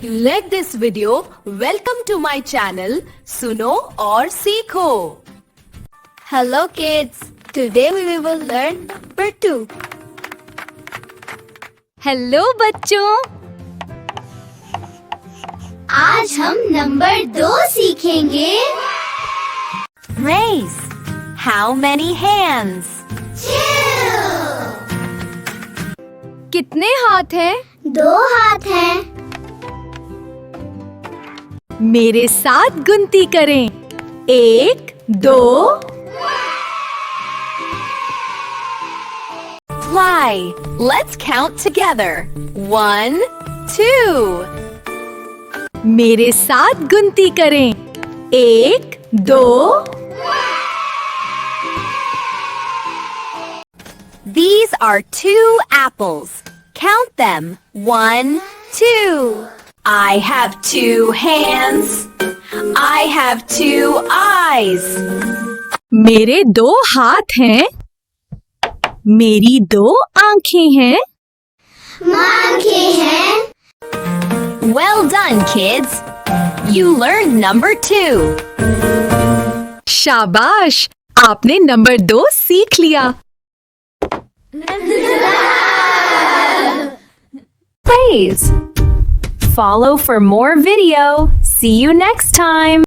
you like this video, welcome to my channel सुनो और सीखो. Hello kids, today we will learn number 2. Hello बच्चों, आज हम नंबर 2 सीखेंगे. raise. How many hands? 2. कितने हाथ हैं? 2 हाथ हैं. मेरे साथ गिनती करें. 1, 2. Fly. Let's count together. 1, 2. मेरे साथ गिनती करें. 1, 2. These are 2 apples. Count them. 1, 2. I have 2 hands. I have 2 eyes. मेरे 2 हाथ हैं. मेरी 2 आँखें हैं. आँखें हैं. Well done, kids. You learned number 2. शाबाश, आपने नंबर 2 सीख लिया. Praise. Follow for more video. See you next time.